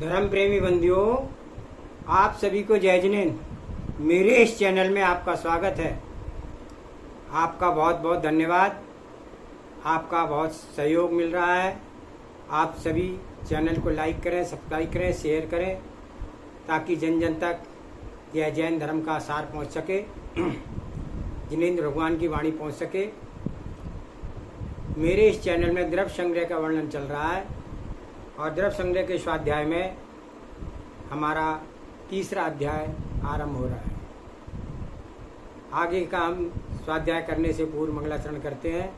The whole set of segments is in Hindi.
धर्म प्रेमी बंधुओं, आप सभी को जय जिनेंद्र। मेरे इस चैनल में आपका स्वागत है। आपका बहुत बहुत धन्यवाद। आपका बहुत सहयोग मिल रहा है। आप सभी चैनल को लाइक करें, सब्सक्राइब करें, शेयर करें, ताकि जन जन तक यह जैन धर्म का सार पहुंच सके, जिनेंद्र भगवान की वाणी पहुंच सके। मेरे इस चैनल में द्रव्य संग्रह का वर्णन चल रहा है और द्रव्य संग्रह के स्वाध्याय में हमारा तीसरा अध्याय आरंभ हो रहा है। आगे का हम स्वाध्याय करने से पूर्व मंगलाचरण करते हैं।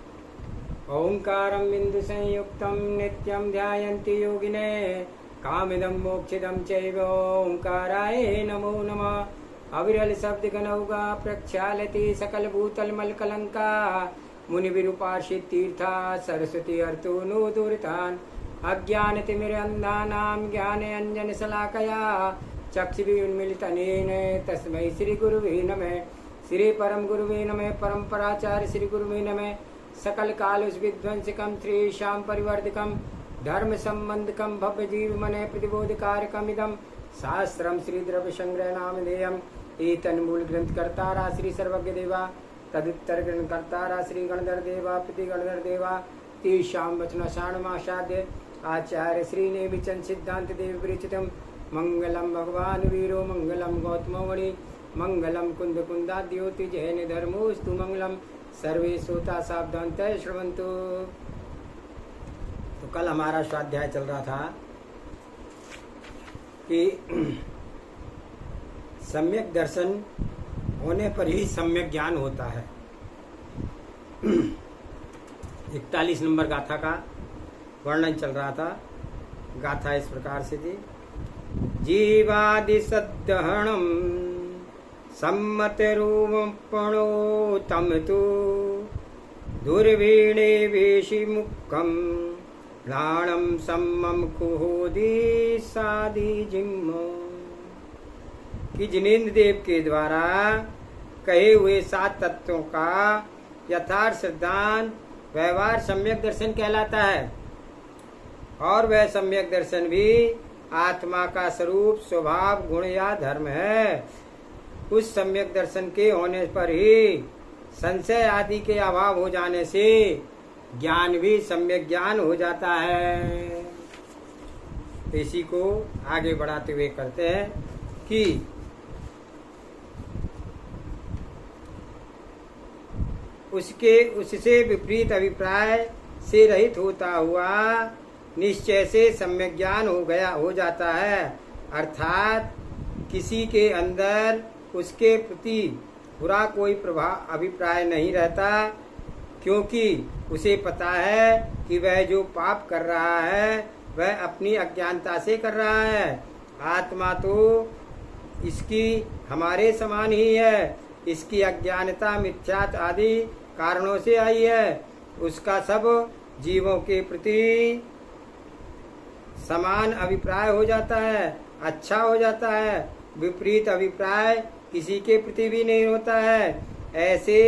ओंकारं बिंदु संयुक्तं नित्यं ध्यायन्ति योगिने कामिदं मोक्षिदं चैव ओंकाराय नमो नमः। अविरल शब्द गणौगा प्रक्षालति सकल भूतल मल कलंका मुनि विरूपार्षित तीर्था सरस्वती अर्तुनु दुरितान अज्ञान तिमिरंधानां ज्ञान अंजन शलाकया चक्षुरुन्मीलितनेन तस्मै श्री गुरुवे नमः। श्री परम गुरुवे नमः। परंपराचार्य श्री गुरुवे नमः। सकल काल विध्वंसकम श्रीशां परिवर्धकम धर्म संबंधकम भव्य जीव मन प्रतिबोधकारकम इदम शास्त्रम श्री द्रव्य संग्रह नामधेयम एतन्मूल ग्रंथ कर्तारा श्री सर्वज्ञ देवा तदुत्तर ग्रंथ कर्तारा श्री गणधर देवा प्रति गणधर देवा तेषां वचनसारणमासाद्य आचार्य श्री नेमिचंद सिद्धांत देव विरचितम मंगलम भगवान वीरो मंगलम गौतमवणि मंगलम कुंद कुंदाद्योति जैन धर्मोस्तु मंगलम सर्वे श्रोता सावधानतः श्रवन्तु। तो कल हमारा स्वाध्याय चल रहा था कि सम्यक दर्शन होने पर ही सम्यक ज्ञान होता है। 41 नंबर गाथा का वर्णन चल रहा था। गाथा इस प्रकार से थी। जीवादि सद्दहणम सम्मत रूपणो तम तु दुर्वीणे वेशी मुखम प्राणम सम्मम कुहोदी सादी जिम्मो। कि जिनेंद्र देव के द्वारा कहे हुए 7 तत्वों का यथार्थ सिद्धांत व्यवहार सम्यक दर्शन कहलाता है। और वह सम्यक दर्शन भी आत्मा का स्वरूप, स्वभाव, गुण या धर्म है। उस सम्यक दर्शन के होने पर ही संशय आदि के अभाव हो जाने से ज्ञान भी सम्यक ज्ञान हो जाता है। इसी को आगे बढ़ाते हुए करते हैं कि उससे विपरीत अभिप्राय से रहित होता हुआ निश्चय से सम्यक ज्ञान हो जाता है। अर्थात किसी के अंदर उसके प्रति बुरा कोई अभिप्राय नहीं रहता, क्योंकि उसे पता है कि वह जो पाप कर रहा है वह अपनी अज्ञानता से कर रहा है। आत्मा तो इसकी हमारे समान ही है। इसकी अज्ञानता मिथ्यात्व आदि कारणों से आई है। उसका सब जीवों के प्रति समान अभिप्राय हो जाता है, अच्छा हो जाता है। विपरीत अभिप्राय किसी के प्रति भी नहीं होता है। ऐसे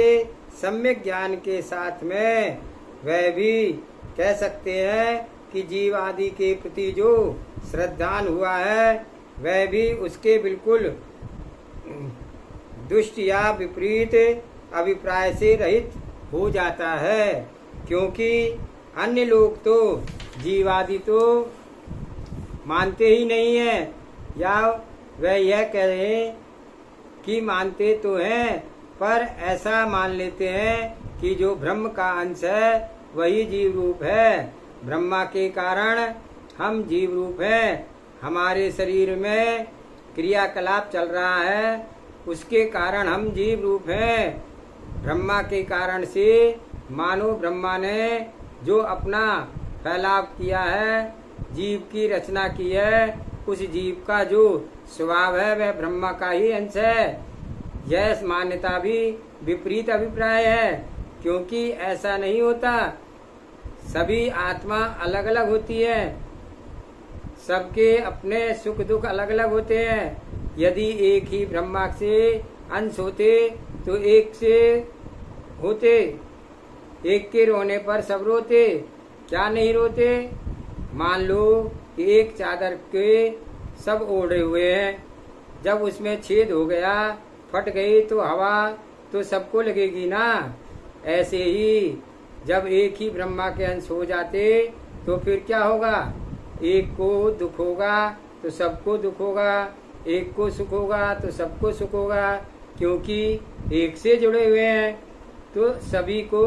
सम्यक ज्ञान के साथ में वह भी कह सकते हैं कि जीव आदि के प्रति जो श्रद्धान हुआ है वह भी उसके बिल्कुल दुष्ट या विपरीत अभिप्राय से रहित हो जाता है। क्योंकि अन्य लोग तो जीव आदि तो मानते ही नहीं है, या वह यह कह रहे हैं कि मानते तो हैं पर ऐसा मान लेते हैं कि जो ब्रह्म का अंश है वही जीव रूप है। ब्रह्मा के कारण हम जीव रूप हैं। हमारे शरीर में क्रियाकलाप चल रहा है, उसके कारण हम जीव रूप हैं। ब्रह्मा के कारण से मानो ब्रह्मा ने जो अपना फैलाव किया है, जीव की रचना की है, उस जीव का जो स्वभाव है वह ब्रह्मा का ही अंश है। यह मान्यता भी विपरीत अभिप्राय है, क्योंकि ऐसा नहीं होता। सभी आत्मा अलग अलग होती है, सबके अपने सुख दुख अलग अलग होते हैं। यदि एक ही ब्रह्मा से अंश होते तो एक से होते, एक के रोने पर सब रोते, क्या नहीं रोते। मान लो कि एक चादर के सब ओढ़े हुए हैं, जब उसमें छेद हो गया, फट गई तो हवा तो सबको लगेगी ना। ऐसे ही जब एक ही ब्रह्मा के अंश हो जाते तो फिर क्या होगा, एक को दुख होगा तो सबको दुख होगा, एक को सुख होगा तो सबको सुख होगा, क्योंकि एक से जुड़े हुए हैं। तो सभी को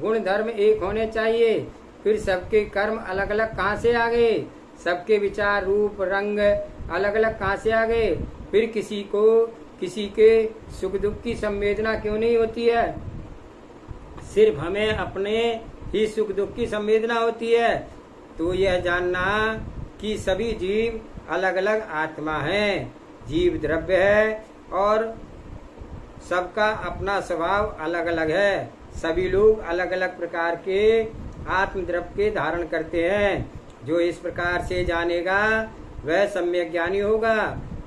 गुण धर्म एक होने चाहिए। फिर सबके कर्म अलग अलग कहाँ से आ गए, सबके विचार रूप रंग अलग अलग कहाँ से आ गए। फिर किसी को किसी के सुख दुख की संवेदना क्यों नहीं होती है, सिर्फ हमें अपने ही सुख दुख की संवेदना होती है। तो यह जानना कि सभी जीव अलग अलग आत्मा हैं, जीव द्रव्य है और सबका अपना स्वभाव अलग अलग है। सभी लोग अलग अलग प्रकार के आत्म द्रव्य के धारण करते हैं। जो इस प्रकार से जानेगा वह सम्यक ज्ञानी होगा।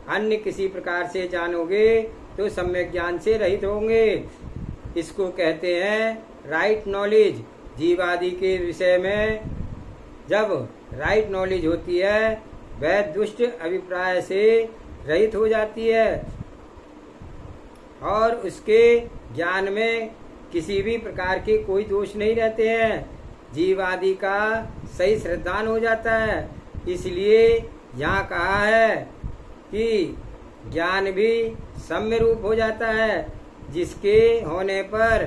अन्य किसी प्रकार से जानोगे तो सम्यक ज्ञान से रहित होंगे। इसको कहते हैं राइट नॉलेज। जीव आदि के विषय में जब राइट नॉलेज होती है वह दुष्ट अभिप्राय से रहित हो जाती है और उसके ज्ञान में किसी भी प्रकार के कोई दोष नहीं रहते हैं। जीव आदि का सही श्रद्धान हो जाता है। इसलिए यहाँ कहा है कि ज्ञान भी सम्य रूप हो जाता है, जिसके होने पर,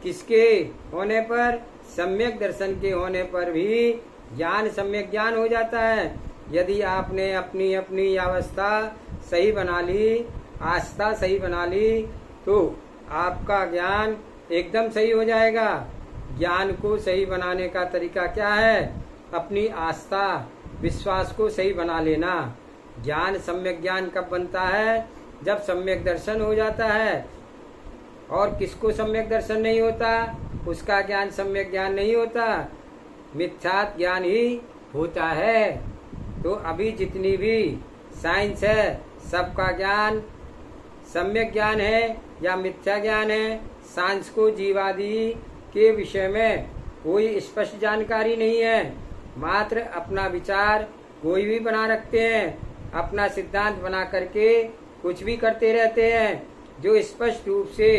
किसके होने पर, सम्यक दर्शन के होने पर भी ज्ञान सम्यक ज्ञान हो जाता है। यदि आपने अपनी अपनी अवस्था सही बना ली, आस्था सही बना ली, तो आपका ज्ञान एकदम सही हो जाएगा। ज्ञान को सही बनाने का तरीका क्या है, अपनी आस्था विश्वास को सही बना लेना। ज्ञान सम्यक ज्ञान कब बनता है, जब सम्यक दर्शन हो जाता है। और किसको सम्यक दर्शन नहीं होता, उसका ज्ञान सम्यक ज्ञान नहीं होता, मिथ्यात्व ज्ञान ही होता है। तो अभी जितनी भी साइंस है सबका ज्ञान सम्यक ज्ञान है या मिथ्या ज्ञान है। साइंस को जीवादि के विषय में कोई स्पष्ट जानकारी नहीं है, मात्र अपना विचार कोई भी बना रखते हैं, अपना सिद्धांत बना करके कुछ भी करते रहते हैं। जो स्पष्ट रूप से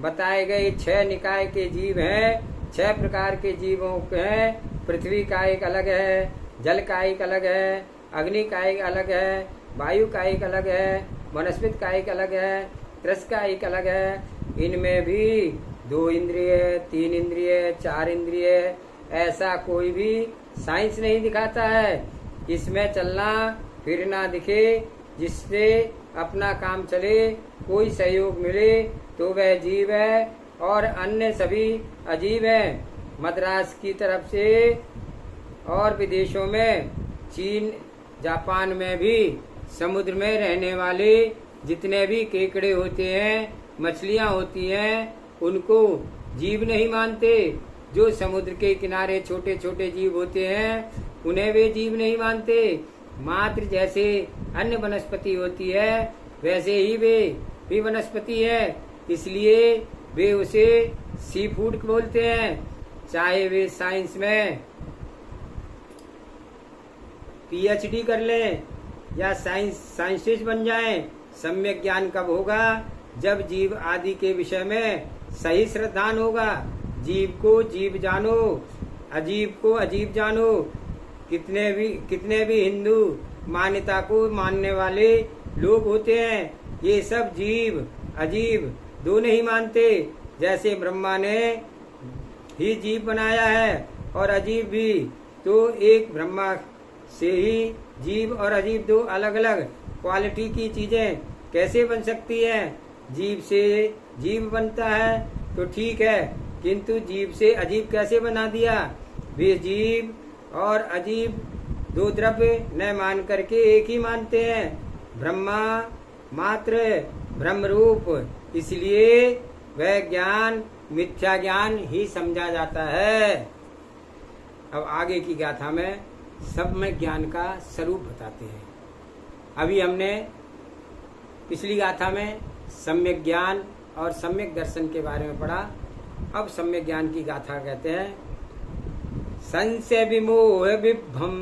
बताए गए 6 निकाय के जीव हैं, 6 प्रकार के जीवों के हैं। पृथ्वी का एक अलग है, जल का एक अलग है, अग्नि का एक अलग है, वायु का एक अलग है, वनस्पति का एक अलग है, त्रस का एक अलग है। इनमें भी 2 इंद्रिय, 3 इंद्रिय, 4 इंद्रिय, ऐसा कोई भी साइंस नहीं दिखाता है। इसमें चलना फिरना दिखे, जिससे अपना काम चले, कोई सहयोग मिले, तो वह जीव है और अन्य सभी अजीब हैं। मद्रास की तरफ से और विदेशों में, चीन जापान में भी समुद्र में रहने वाले जितने भी केकड़े होते हैं, मछलियां होती हैं, उनको जीव नहीं मानते। जो समुद्र के किनारे छोटे छोटे जीव होते हैं उन्हें वे जीव नहीं मानते। मात्र जैसे अन्य वनस्पति होती है वैसे ही वे भी वनस्पति है, इसलिए वे उसे सी फूड बोलते हैं। चाहे वे साइंस में पीएचडी कर लें या साइंटिस्ट बन जाएं, सम्यक ज्ञान कब होगा, जब जीव आदि के विषय में सही श्रद्धान होगा। जीव को जीव जानो, अजीब को अजीब जानो। कितने भी हिंदू मान्यता को मानने वाले लोग होते हैं, ये सब जीव अजीब दो नहीं मानते। जैसे ब्रह्मा ने ही जीव बनाया है और अजीब भी, तो एक ब्रह्मा से ही जीव और अजीब दो अलग अलग क्वालिटी की चीजें कैसे बन सकती हैं। जीव से जीव बनता है तो ठीक है, किंतु जीव से अजीब कैसे बना दिया। वे जीव और अजीब 2 द्रव्य न मान करके एक ही मानते हैं। ब्रह्मा मात्र ब्रह्म रूप, इसलिए वह ज्ञान मिथ्या ज्ञान ही समझा जाता है। अब आगे की गाथा में सब में ज्ञान का स्वरूप बताते हैं। अभी हमने पिछली गाथा में सम्यक ज्ञान और सम्यक दर्शन के बारे में पढ़ा। अब सम्यक ज्ञान की गाथा कहते हैं, संशय विमोह विभ्रम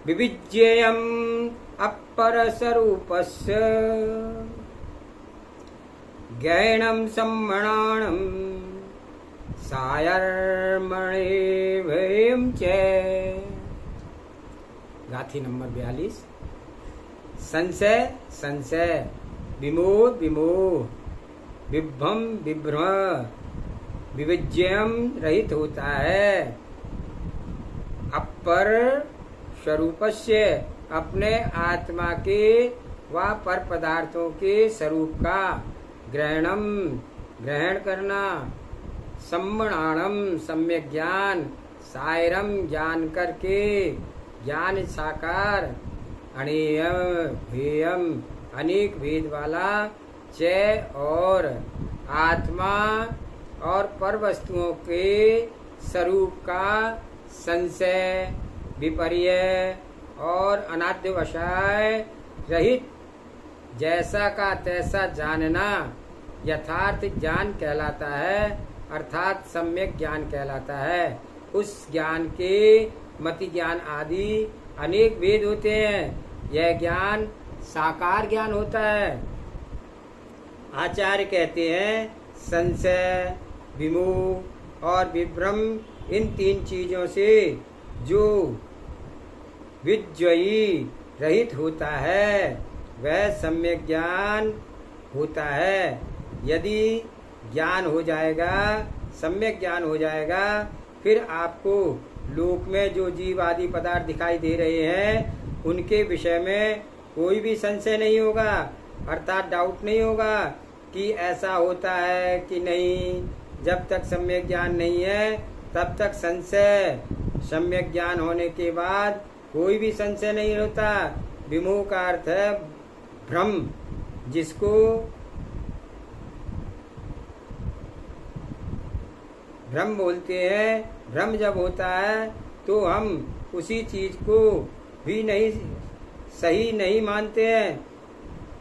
विविज्येयम् अपरस्वरूपस्य गैणं सम्मणाणं सायर्मणेभ्यं च। गाथी नंबर 42। संशय संशय, विमोह विमोह, विभ्रम विभ्रम, विविज्यम रहित होता है। अपर स्वरूपस्य, अपने आत्मा के व पर पदार्थों के स्वरूप का ग्रहणम ग्रहण करना, सम्मणाणम सम्यक ज्ञान, सायरम जान करके ज्ञान साकार, अणेयम भेयम अनेक भेद वाला, च और आत्मा और पर वस्तुओं के स्वरूप का संशय विपर्य और अनाद्यवशाय रहित जैसा का तैसा जानना यथार्थ ज्ञान कहलाता है, अर्थात सम्यक ज्ञान कहलाता है। उस ज्ञान के मति ज्ञान आदि अनेक भेद होते हैं। यह ज्ञान साकार ज्ञान होता है। आचार्य कहते हैं संशय विमोह और विभ्रम इन तीन चीजों से जो विज्जयी रहित होता है वह सम्यक ज्ञान होता है। यदि ज्ञान हो जाएगा, सम्यक ज्ञान हो जाएगा, फिर आपको लोक में जो जीव आदि पदार्थ दिखाई दे रहे हैं उनके विषय में कोई भी संशय नहीं होगा, अर्थात डाउट नहीं होगा कि ऐसा होता है कि नहीं। जब तक सम्यक ज्ञान नहीं है तब तक संशय, सम्यक ज्ञान होने के बाद कोई भी संशय नहीं होता। विमोह का अर्थ है भ्रम, जिसको भ्रम बोलते हैं। भ्रम जब होता है तो हम उसी चीज को भी नहीं सही नहीं मानते हैं।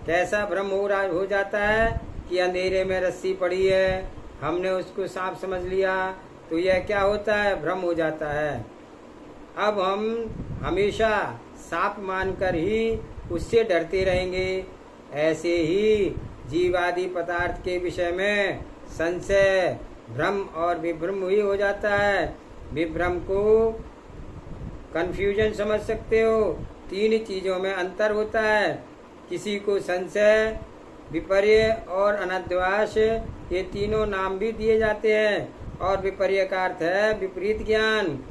कैसा भ्रम हो जाता है कि अंधेरे में रस्सी पड़ी है, हमने उसको सांप समझ लिया, तो यह क्या होता है, भ्रम हो जाता है। अब हम हमेशा सांप मानकर ही उससे डरते रहेंगे। ऐसे ही जीवादि पदार्थ के विषय में संशय, भ्रम और विभ्रम ही हो जाता है। विभ्रम को कंफ्यूजन समझ सकते हो। तीन चीजों में अंतर होता है। किसी को संशय, विपर्य और अनद्वास, ये तीनों नाम भी दिए जाते हैं। और विपर्य का अर्थ है विपरीत ज्ञान।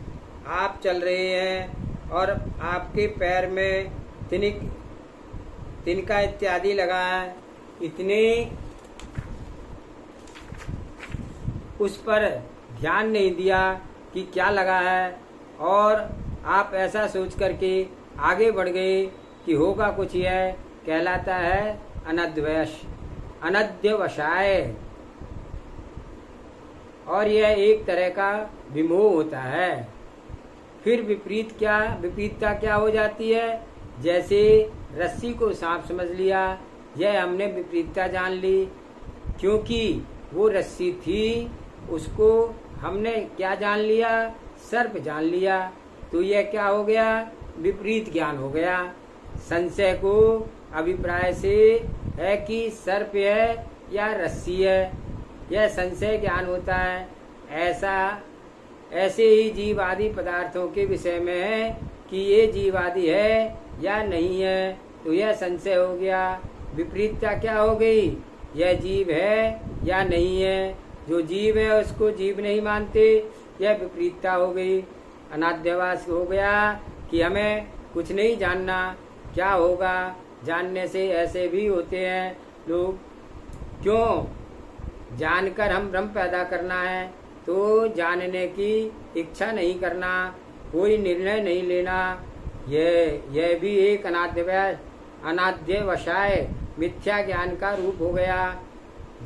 आप चल रहे हैं और आपके पैर में तिनका इत्यादि लगा है, इतने उस पर ध्यान नहीं दिया कि क्या लगा है, और आप ऐसा सोच करके आगे बढ़ गए कि होगा कुछ, यह कहलाता है अनद्यवशाय। और यह एक तरह का विमोह होता है। फिर विपरीतता क्या हो जाती है, जैसे रस्सी को सांप समझ लिया, यह हमने विपरीतता जान ली। क्योंकि वो रस्सी थी, उसको हमने क्या जान लिया, सर्प जान लिया, तो यह क्या हो गया, विपरीत ज्ञान हो गया। संशय को अभिप्राय से है कि सर्प है या रस्सी है, यह संशय ज्ञान होता है। ऐसे ही जीव आदि पदार्थों के विषय में है कि ये जीव आदि है या नहीं है, तो यह संशय हो गया। विपरीतता क्या हो गई, यह जीव है या नहीं है। जो जीव है उसको जीव नहीं मानते, यह विपरीतता हो गई। अनाद्यवास हो गया कि हमें कुछ नहीं जानना, क्या होगा, जानने से ऐसे भी होते हैं लोग। क्यों, जानकर हम भ्रम पैदा करना है, तो जानने की इच्छा नहीं करना, कोई निर्णय नहीं लेना, यह भी एक अनाद्यवशाय मिथ्या ज्ञान का रूप हो गया।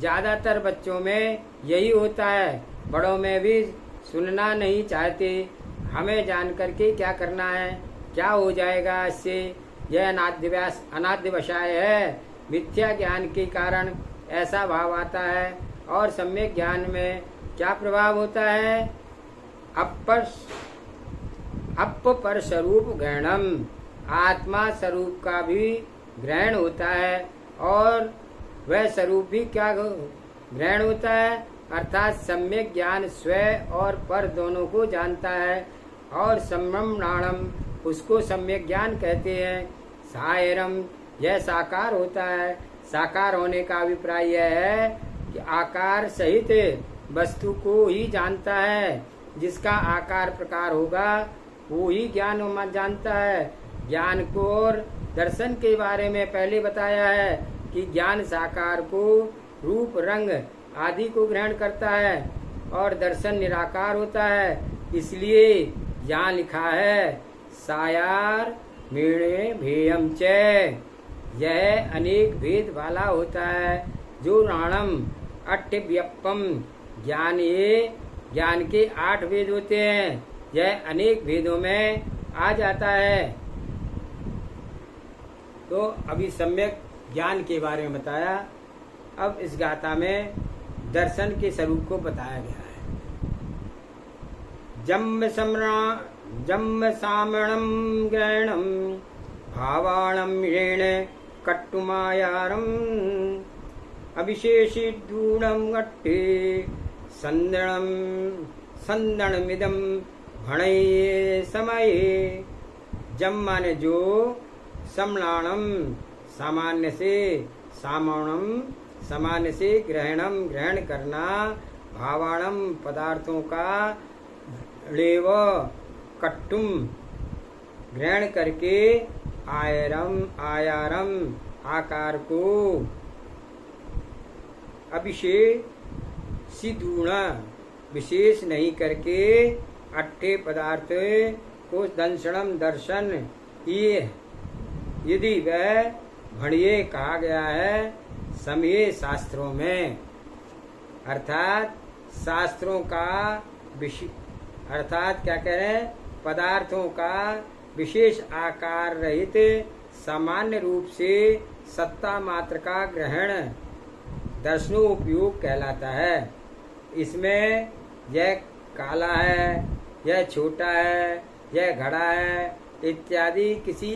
ज्यादातर बच्चों में यही होता है, बड़ों में भी सुनना नहीं चाहते। हमें जान करके क्या करना है, क्या हो जाएगा इससे, यह अनाद्यवशाय है। मिथ्या ज्ञान के कारण ऐसा भाव आता है। और सम्यक ज्ञान में क्या प्रभाव होता है, अपर स्वरूप ग्रहणम, आत्मा स्वरूप का भी ग्रहण होता है और वह स्वरूप भी क्या ग्रहण होता है, अर्थात सम्यक ज्ञान स्वयं और पर दोनों को जानता है। और सम्यम्नाणम उसको सम्यक ज्ञान कहते हैं। सायरम यह साकार होता है। साकार होने का अभिप्राय यह है कि आकार सहित वस्तु को ही जानता है। जिसका आकार प्रकार होगा वो ही ज्ञान जानता है। ज्ञान को और दर्शन के बारे में पहले बताया है कि ज्ञान साकार को रूप रंग आदि को ग्रहण करता है और दर्शन निराकार होता है। इसलिए यहाँ लिखा है सायार मेणे भेयम च, यह अनेक भेद वाला होता है। जो राणम अट्ठव्यपम ज्ञान, ये ज्ञान के 8 भेद होते हैं, यह अनेक भेदों में आ जाता है। तो अभी सम्यक ज्ञान के बारे में बताया। अब इस गाथा में दर्शन के स्वरूप को बताया गया है। जम्म सामणम ग्रहणम भावाणम ऋण कट्टुमायारम अभिशेषिदूणम अट्टे संदणमिदम भणये समये। जम माने जो, समणाणम सामान्य से, सामणम सामान्य से, ग्रहणम ग्रहण करना, भावाणम पदार्थों का, लेव कट्टुम ग्रहण करके, आयरम आयारम आकार को, अभिशेषिदूण विशेष नहीं करके, अट्ठे पदार्थ को दंशनम दर्शन, ये यदि वह भणिये कहा गया है समय शास्त्रों में, अर्थात शास्त्रों का अर्थात क्या कह रहे हैं, पदार्थों का विशेष आकार रहित सामान्य रूप से सत्ता मात्र का ग्रहण दर्शनोपयोग कहलाता है। इसमें यह काला है, यह छोटा है, यह घड़ा है इत्यादि किसी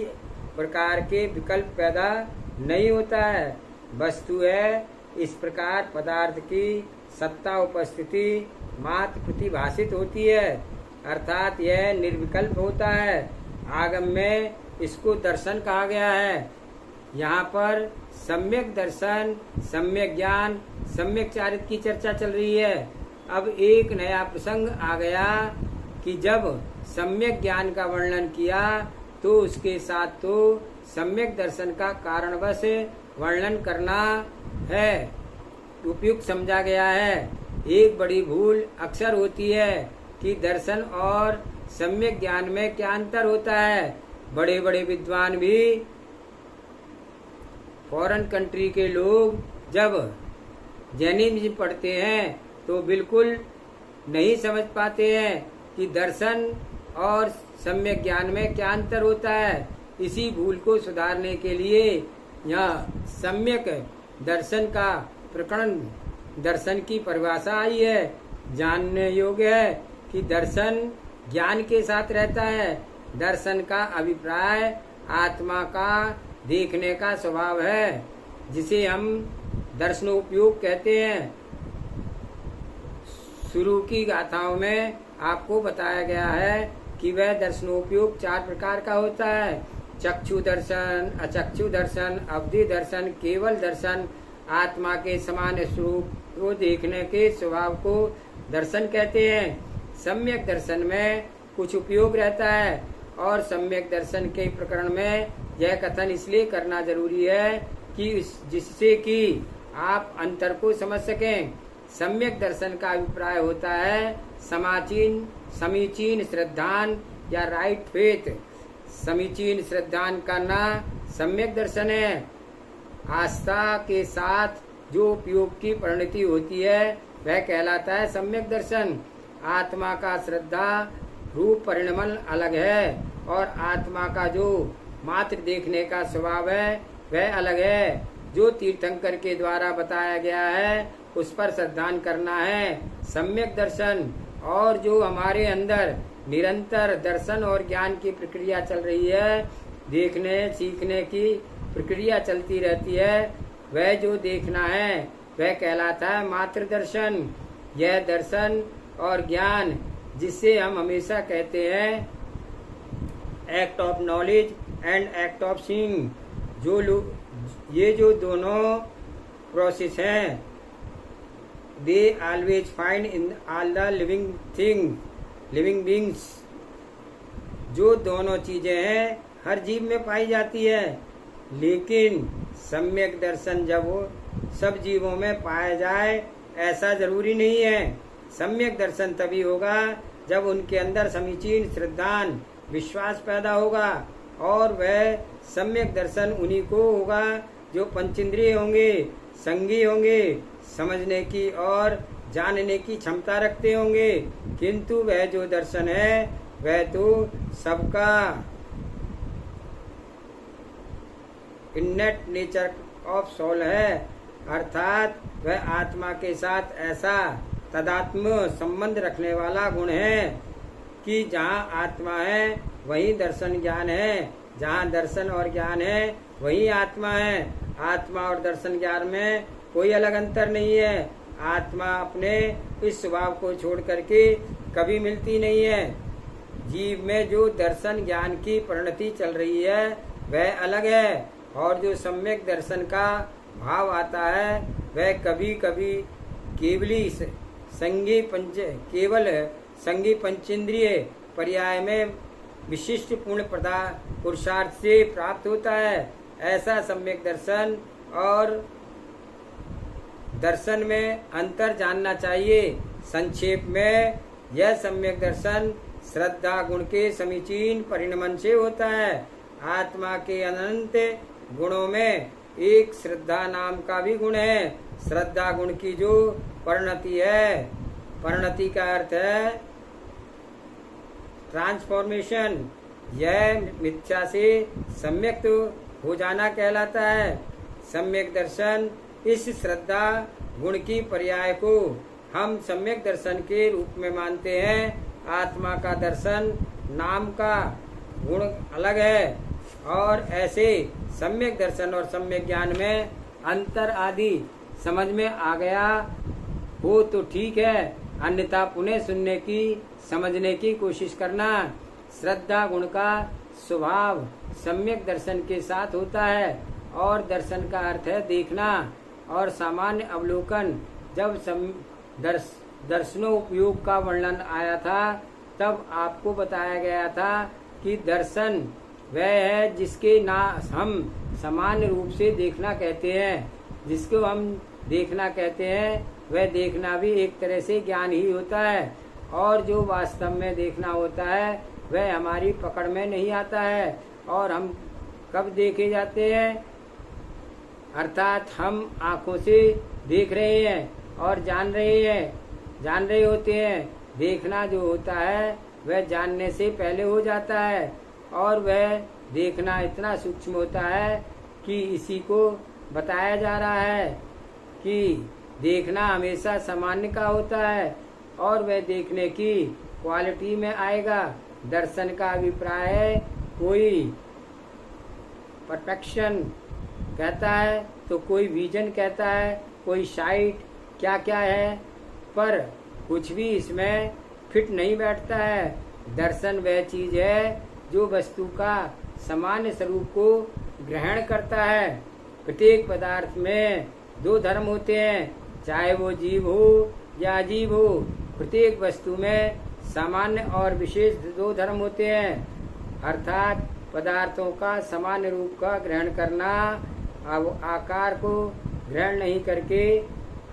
प्रकार के विकल्प पैदा नहीं होता है। वस्तु है, इस प्रकार पदार्थ की सत्ता उपस्थिति मात्र प्रतिभाषित होती है, अर्थात यह निर्विकल्प होता है। आगम में इसको दर्शन कहा गया है। यहाँ पर सम्यक दर्शन, सम्यक ज्ञान, सम्यक चारित्र की चर्चा चल रही है। अब एक नया प्रसंग आ गया कि जब सम्यक ज्ञान का वर्णन किया तो उसके साथ तो सम्यक दर्शन का कारणवश वर्णन करना है, उपयुक्त समझा गया है। एक बड़ी भूल अक्सर होती है कि दर्शन और सम्यक ज्ञान में क्या अंतर होता है। बड़े बड़े विद्वान भी, फॉरेन कंट्री के लोग जब जैनिज्म पढ़ते हैं तो बिल्कुल नहीं समझ पाते हैं कि दर्शन और सम्यक ज्ञान में क्या अंतर होता है। इसी भूल को सुधारने के लिए यहाँ सम्यक दर्शन का प्रकरण, दर्शन की परिभाषा आई है। जानने योग्य है कि दर्शन ज्ञान के साथ रहता है। दर्शन का अभिप्राय आत्मा का देखने का स्वभाव है, जिसे हम दर्शनोपयोग कहते हैं। शुरू की गाथाओं में आपको बताया गया है कि वह दर्शनोपयोग 4 प्रकार का होता है। चक्षु दर्शन, अचक्षु दर्शन, अवधि दर्शन, केवल दर्शन। आत्मा के समान स्वरूप को देखने के स्वभाव को दर्शन कहते हैं। सम्यक दर्शन में कुछ उपयोग रहता है और सम्यक दर्शन के प्रकरण में यह कथन इसलिए करना जरूरी है कि जिससे कि आप अंतर को समझ सकें। सम्यक दर्शन का अभिप्राय होता है समीचीन श्रद्धान या राइट फेथ। समीचीन श्रद्धान करना सम्यक दर्शन है। आस्था के साथ जो उपयोग की परिणति होती है वह कहलाता है सम्यक दर्शन। आत्मा का श्रद्धा रूप परिणमन अलग है और आत्मा का जो मात्र देखने का स्वभाव है वह अलग है। जो तीर्थंकर के द्वारा बताया गया है उस पर श्रद्धान करना है सम्यक दर्शन। और जो हमारे अंदर निरंतर दर्शन और ज्ञान की प्रक्रिया चल रही है देखने सीखने की प्रक्रिया चलती रहती है। वह जो देखना है वह कहलाता है मात्र दर्शन। यह दर्शन और ज्ञान जिसे हम हमेशा कहते हैं act of knowledge and act of seeing, ये जो दोनों प्रोसेस हैं they always find in all the living beings. जो दोनों चीजें हैं हर जीव में पाई जाती है, लेकिन सम्यक दर्शन जब सब जीवों में पाया जाए ऐसा जरूरी नहीं है। सम्यक दर्शन तभी होगा जब उनके अंदर समीचीन श्रद्धान विश्वास पैदा होगा, और वह सम्यक दर्शन उन्हीं को होगा जो पंचेंद्रिय होंगे, संगी होंगे, समझने की और जानने की क्षमता रखते होंगे। किंतु वह जो दर्शन है वह तो सबका इन्नेट नेचर ऑफ सोल है, अर्थात वह आत्मा के साथ ऐसा तदात्म संबंध रखने वाला गुण है कि जहाँ आत्मा है वहीं दर्शन ज्ञान है, जहाँ दर्शन और ज्ञान है वहीं आत्मा है। आत्मा और दर्शन ज्ञान में कोई अलग अंतर नहीं है। आत्मा अपने इस स्वभाव को छोड़ करके कभी मिलती नहीं है। जीव में जो दर्शन ज्ञान की परिणति चल रही है वह अलग है, और जो सम्यक दर्शन का भाव आता है वह कभी कभी केवल संगी पंचेंद्रिय पर्याय में विशिष्ट पूर्ण पुरुषार्थ से प्राप्त होता है। ऐसा सम्यक दर्शन और दर्शन में अंतर जानना चाहिए। संक्षेप में यह सम्यक दर्शन श्रद्धा गुण के समीचीन परिणमन से होता है। आत्मा के अनंत गुणों में एक श्रद्धा नाम का भी गुण है। श्रद्धा गुण की जो परिणति है, परिणति का अर्थ है ट्रांसफॉर्मेशन, यह मिथ्या से सम्यक हो जाना कहलाता है। सम्यक दर्शन इस श्रद्धा गुण की पर्याय को हम सम्यक दर्शन के रूप में मानते हैं। आत्मा का दर्शन नाम का गुण अलग है, और ऐसे सम्यक दर्शन और सम्यक ज्ञान में अंतर आदि समझ में आ गया हो तो ठीक है, अन्यथा पुनः सुनने की समझने की कोशिश करना। श्रद्धा गुण का स्वभाव सम्यक दर्शन के साथ होता है, और दर्शन का अर्थ है देखना और सामान्य अवलोकन। जब दर्शनों उपयोग का वर्णन आया था तब आपको बताया गया था कि दर्शन वह है जिसके ना हम सामान्य रूप से देखना कहते हैं। जिसको हम देखना कहते हैं वह देखना भी एक तरह से ज्ञान ही होता है, और जो वास्तव में देखना होता है वह हमारी पकड़ में नहीं आता है। और हम कब देखे जाते हैं, अर्थात हम आंखों से देख रहे हैं और जान रहे होते हैं। देखना जो होता है वह जानने से पहले हो जाता है, और वह देखना इतना सूक्ष्म होता है कि इसी को बताया जा रहा है कि देखना हमेशा सामान्य का होता है, और वह देखने की क्वालिटी में आएगा। दर्शन का अभिप्राय है कोई परफेक्शन कहता है तो कोई विजन कहता है, कोई साइट क्या क्या है, पर कुछ भी इसमें फिट नहीं बैठता है। दर्शन वह चीज है जो वस्तु का सामान्य स्वरूप को ग्रहण करता है। प्रत्येक पदार्थ में दो धर्म होते हैं, चाहे वो जीव हो या अजीव हो। प्रत्येक वस्तु में सामान्य और विशेष दो धर्म होते हैं, अर्थात पदार्थों का सामान्य रूप का ग्रहण करना, आकार को ग्रहण नहीं करके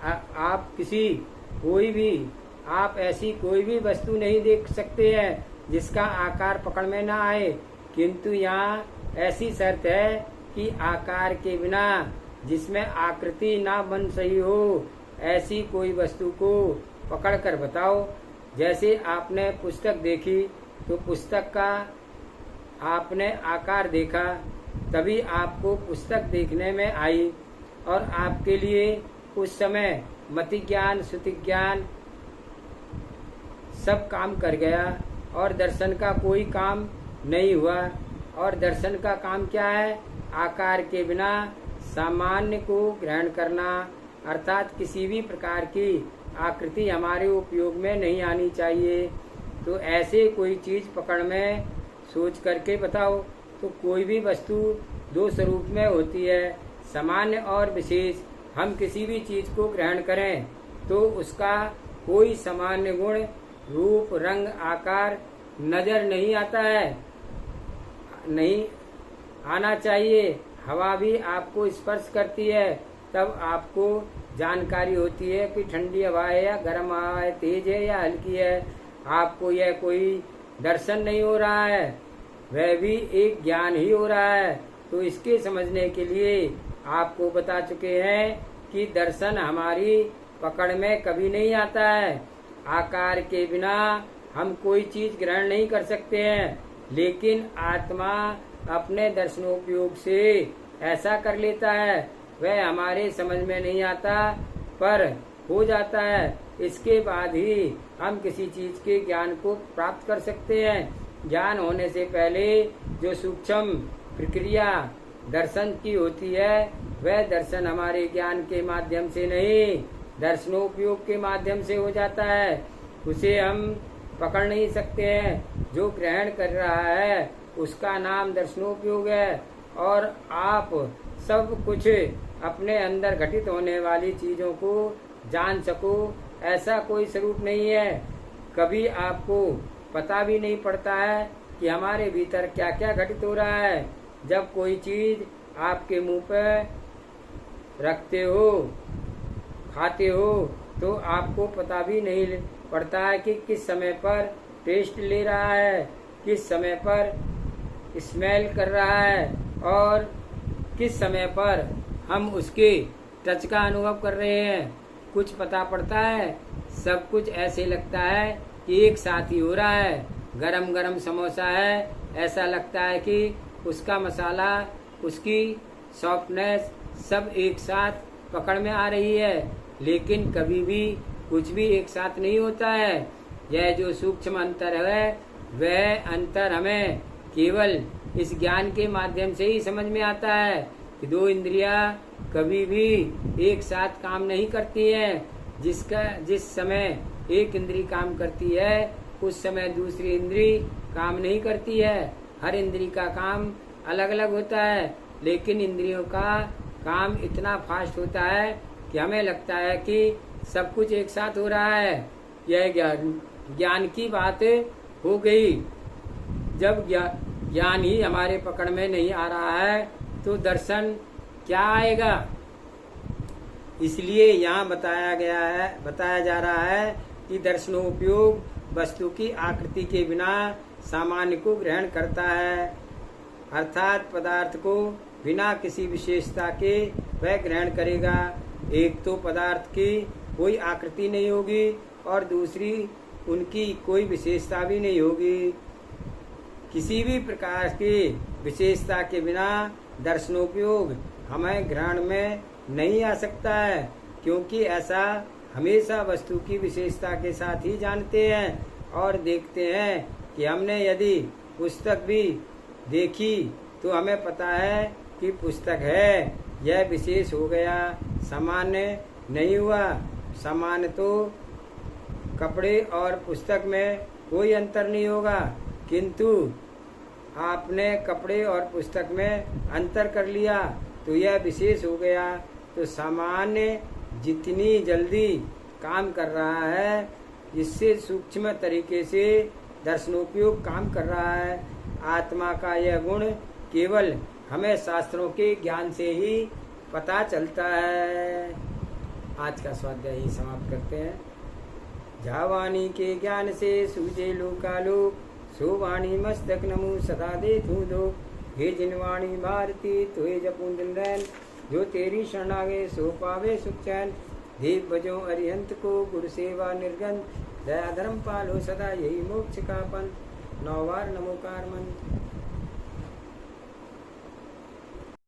आप ऐसी कोई भी वस्तु नहीं देख सकते हैं जिसका आकार पकड़ में ना आए। किंतु यहाँ ऐसी शर्त है कि आकार के बिना, जिसमें आकृति ना बन सही हो, ऐसी कोई वस्तु को पकड़ कर बताओ। जैसे आपने पुस्तक देखी तो पुस्तक का आपने आकार देखा, तभी आपको पुस्तक देखने में आई, और आपके लिए उस समय मति ज्ञान श्रुति ज्ञान सब काम कर गया और दर्शन का कोई काम नहीं हुआ। और दर्शन का काम क्या है? आकार के बिना सामान्य को ग्रहण करना, अर्थात किसी भी प्रकार की आकृति हमारे उपयोग में नहीं आनी चाहिए। तो ऐसे कोई चीज पकड़ में सोच करके बताओ। तो कोई भी वस्तु दो स्वरूप में होती है, सामान्य और विशेष। हम किसी भी चीज को ग्रहण करें तो उसका कोई सामान्य गुण, रूप, रंग, आकार नजर नहीं आता है, नहीं आना चाहिए। हवा भी आपको स्पर्श करती है तब आपको जानकारी होती है कि ठंडी हवा है या गर्म हवा है, तेज है या हल्की है। आपको यह कोई दर्शन नहीं हो रहा है, वह भी एक ज्ञान ही हो रहा है। तो इसके समझने के लिए आपको बता चुके हैं कि दर्शन हमारी पकड़ में कभी नहीं आता है। आकार के बिना हम कोई चीज ग्रहण नहीं कर सकते हैं, लेकिन आत्मा अपने दर्शनोपयोग से ऐसा कर लेता है। वह हमारे समझ में नहीं आता पर हो जाता है। इसके बाद ही हम किसी चीज के ज्ञान को प्राप्त कर सकते हैं। ज्ञान होने से पहले जो सूक्ष्म प्रक्रिया दर्शन की होती है, वह दर्शन हमारे ज्ञान के माध्यम से नहीं, दर्शनोपयोग के माध्यम से हो जाता है। उसे हम पकड़ नहीं सकते हैं। जो ग्रहण कर रहा है उसका नाम दर्शनोपयोग है। और आप सब कुछ अपने अंदर घटित होने वाली चीजों को जान सको, ऐसा कोई स्वरूप नहीं है। कभी आपको पता भी नहीं पड़ता है कि हमारे भीतर क्या क्या घटित हो रहा है। जब कोई चीज आपके मुंह पे रखते हो, खाते हो, तो आपको पता भी नहीं पड़ता है कि किस समय पर टेस्ट ले रहा है, किस समय पर स्मेल कर रहा है और किस समय पर हम उसके टच का अनुभव कर रहे हैं। कुछ पता पड़ता है, सब कुछ ऐसे लगता है कि एक साथ ही हो रहा है। गरम गरम समोसा है, ऐसा लगता है कि उसका मसाला, उसकी सॉफ्टनेस सब एक साथ पकड़ में आ रही है, लेकिन कभी भी कुछ भी एक साथ नहीं होता है। यह जो सूक्ष्म अंतर है, वह अंतर हमें केवल इस ज्ञान के माध्यम से ही समझ में आता है कि दो इंद्रियां कभी भी एक साथ काम नहीं करती हैं। जिस समय एक इंद्री काम करती है, उस समय दूसरी इंद्री काम नहीं करती है। हर इंद्री का काम अलग अलग होता है, लेकिन इंद्रियों का काम इतना फास्ट होता है कि हमें लगता है कि सब कुछ एक साथ हो रहा है। यह ज्ञान की बात हो गई। जब ज्ञान ही हमारे पकड़ में नहीं आ रहा है तो दर्शन क्या आएगा। इसलिए यहाँ बताया जा रहा है कि दर्शनोपयोग वस्तु की आकृति के बिना सामान्य को ग्रहण करता है, अर्थात पदार्थ को बिना किसी विशेषता के वह ग्रहण करेगा। एक तो पदार्थ की कोई आकृति नहीं होगी और दूसरी उनकी कोई विशेषता भी नहीं होगी। किसी भी प्रकार की विशेषता के बिना दर्शनोपयोग हमें ग्रहण में नहीं आ सकता है, क्योंकि ऐसा हमेशा वस्तु की विशेषता के साथ ही जानते हैं और देखते हैं कि हमने यदि पुस्तक भी देखी तो हमें पता है कि पुस्तक है, यह विशेष हो गया, सामान्य नहीं हुआ। सामान्य तो कपड़े और पुस्तक में कोई अंतर नहीं होगा, किंतु आपने कपड़े और पुस्तक में अंतर कर लिया तो यह विशेष हो गया। तो सामान्य जितनी जल्दी काम कर रहा है, इससे सूक्ष्म तरीके से दर्शनोपयोग काम कर रहा है। आत्मा का यह गुण केवल हमें शास्त्रों के ज्ञान से ही पता चलता है। आज का स्वाध्याय ही समाप्त करते हैं। जावाणी के ज्ञान से सूझे लोकालोक, सो वाणी मस्तक नमो सदा दे दो। हे जिनवाणी भारती तुहे जपूं दिन रैन, जो तेरी शरणागे सो पावे सुख चैन। देव बजो अरिहंत को गुरु सेवा निर्गन, दया धर्म पालो सदा यही मोक्ष का पंथ। 9 बार नमोकार मंत्र।